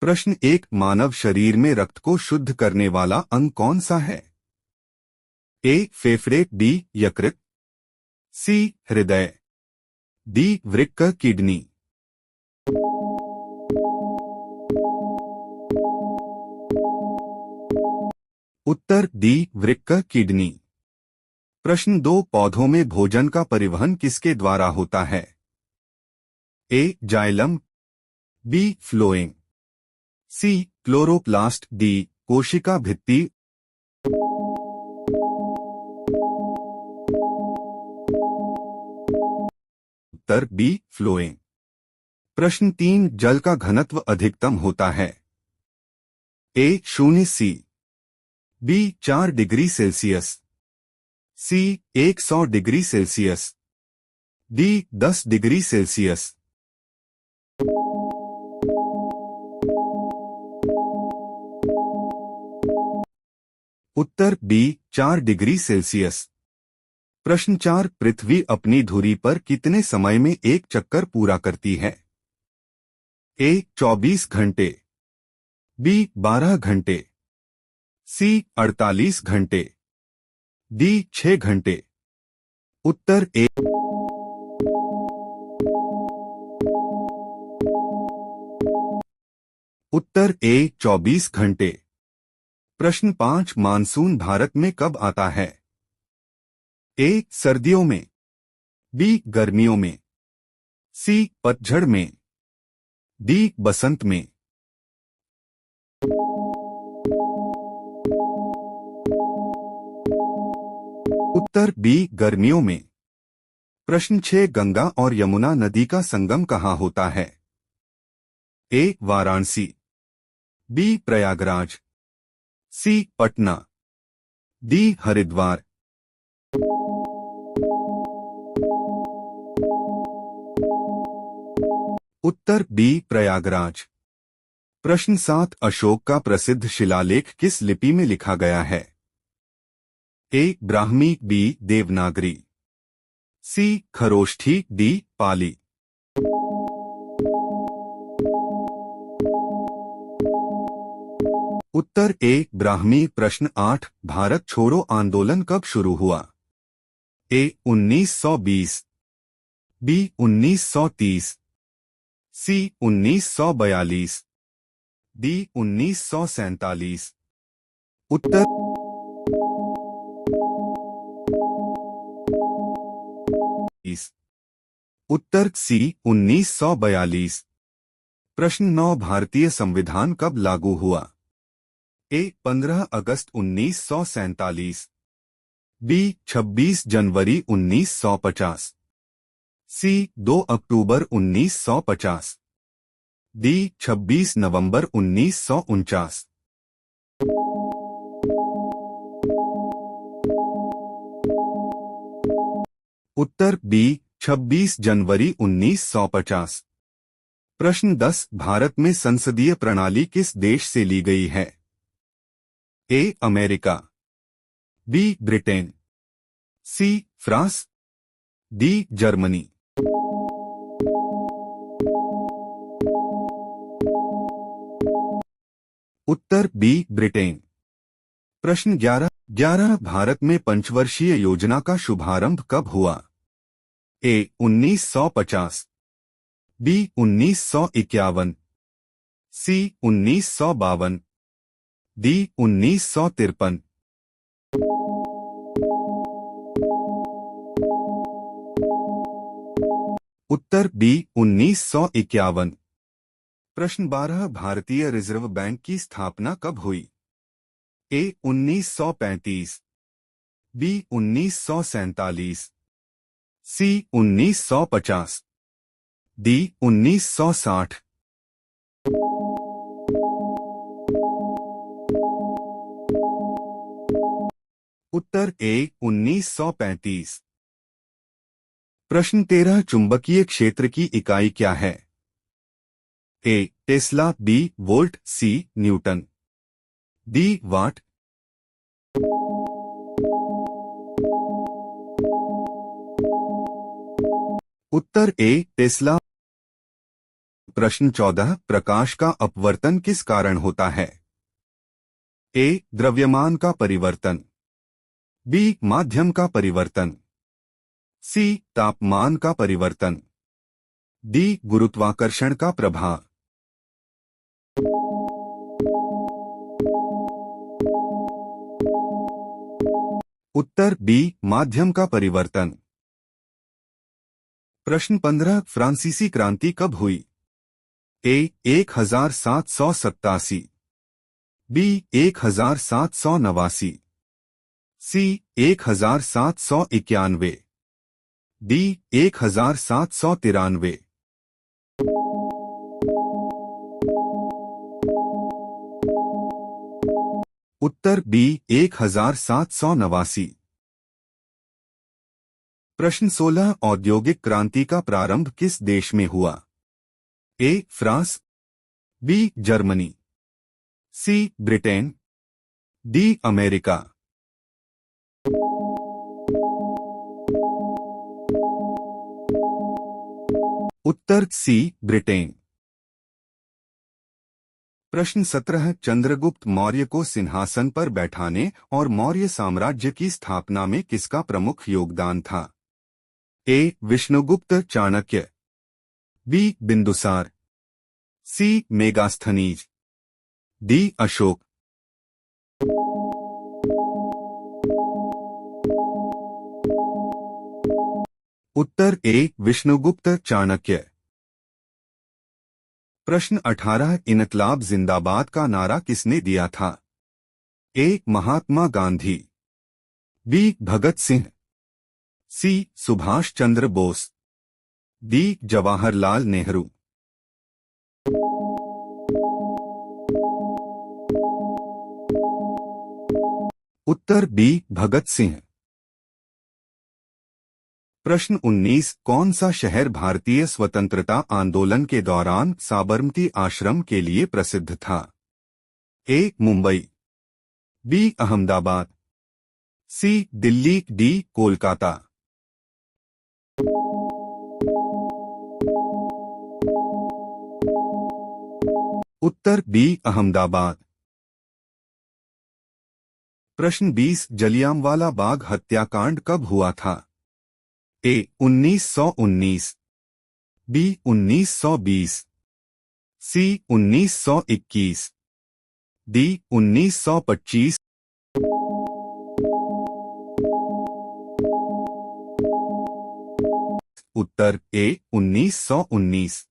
प्रश्न एक, मानव शरीर में रक्त को शुद्ध करने वाला अंग कौन सा है? ए फेफड़े, बी यकृत, सी हृदय, डी वृक्क किडनी। उत्तर डी वृक्क किडनी। प्रश्न दो, पौधों में भोजन का परिवहन किसके द्वारा होता है? A xylem, B phloem, C chloroplast, D कोशिका भित्ति। उत्तर बी फ्लोएम। प्रश्न तीन, जल का घनत्व अधिकतम होता है? A 0 C, B 4 degree Celsius, C 100 degree Celsius, D 10 degree Celsius. उत्तर बी 4 डिग्री सेल्सियस। प्रश्न चार, पृथ्वी अपनी धुरी पर कितने समय में एक चक्कर पूरा करती है? ए 24 घंटे, बी 12 घंटे, सी 48 घंटे, डी 6 घंटे। उत्तर ए। उत्तर ए 24 घंटे। प्रश्न पांच, मानसून भारत में कब आता है? ए सर्दियों में, बी गर्मियों में, सी पतझड़ में, डी बसंत में। उत्तर बी गर्मियों में। प्रश्न छह, गंगा और यमुना नदी का संगम कहाँ होता है? ए वाराणसी, बी प्रयागराज, सी पटना, डी हरिद्वार। उत्तर बी प्रयागराज। प्रश्न सात, अशोक का प्रसिद्ध शिलालेख किस लिपि में लिखा गया है? ए ब्राह्मी, बी देवनागरी, सी खरोष्ठी, डी पाली। उत्तर ए ब्राह्मी। प्रश्न आठ, भारत छोड़ो आंदोलन कब शुरू हुआ? ए 1920, बी 1930, सी 1942, डी 1947। उत्तर उत्तर सी 1942। प्रश्न नौ, भारतीय संविधान कब लागू हुआ? ए 15 अगस्त 1947, बी 26 जनवरी 1950, सी 2 अक्टूबर 1950, डी 26 नवंबर 1949। उत्तर बी 26 जनवरी 1950। प्रश्न 10, भारत में संसदीय प्रणाली किस देश से ली गई है? A America, B Britain, C France, D Germany. उत्तर बी ब्रिटेन। प्रश्न 11, भारत में पंचवर्षीय योजना का शुभारंभ कब हुआ? ए 1950, बी 1951, सी 1952, डी 1953। उत्तर बी 1951। प्रश्न 12, भारतीय रिजर्व बैंक की स्थापना कब हुई? ए 1935, बी 1947, सी 1950, डी 1960। उत्तर ए 1935। प्रश्न 13, चुंबकीय क्षेत्र की इकाई क्या है? ए टेस्ला, बी वोल्ट, सी न्यूटन, डी वाट। उत्तर ए टेस्ला। प्रश्न 14 प्रकाश का अपवर्तन किस कारण होता है? ए. द्रव्यमान का परिवर्तन, बी. माध्यम का परिवर्तन, सी. तापमान का परिवर्तन, डी. गुरुत्वाकर्षण का प्रभाव। उत्तर बी. माध्यम का परिवर्तन। प्रश्न 15 फ्रांसीसी क्रांति कब हुई? ए. 1787, बी. 1789, सी. 1791, डी. 1793। उत्तर बी. 1789। प्रश्न 16 औद्योगिक क्रांति का प्रारंभ किस देश में हुआ? A. France, B. Germany, C. Britain, D. America. उत्तर सी. ब्रिटेन। प्रश्न 17 चंद्रगुप्त मौर्य को सिंहासन पर बैठाने और मौर्य साम्राज्य की स्थापना में किसका प्रमुख योगदान था? ए. विष्णुगुप्त चाणक्य, बी. बिंदुसार, सी. मेगास्थनीज, डी. अशोक। उत्तर ए. विष्णुगुप्त चाणक्य। प्रश्न 18 इनकलाब जिंदाबाद का नारा किसने दिया था? ए. महात्मा गांधी, बी. भगत सिंह, सी. सुभाष चंद्र बोस, डी. जवाहरलाल नेहरू। उत्तर बी. भगत सिंह। प्रश्न 19 कौन सा शहर भारतीय स्वतंत्रता आंदोलन के दौरान साबरमती आश्रम के लिए प्रसिद्ध था? ए. मुंबई, बी. अहमदाबाद, सी. दिल्ली, डी. कोलकाता। उत्तर बी. अहमदाबाद। प्रश्न 20 जलियांवाला बाग हत्याकांड कब हुआ था? ए. 1919, बी. 1920, सी. 1921, डी. 1925। उत्तर ए. 1919।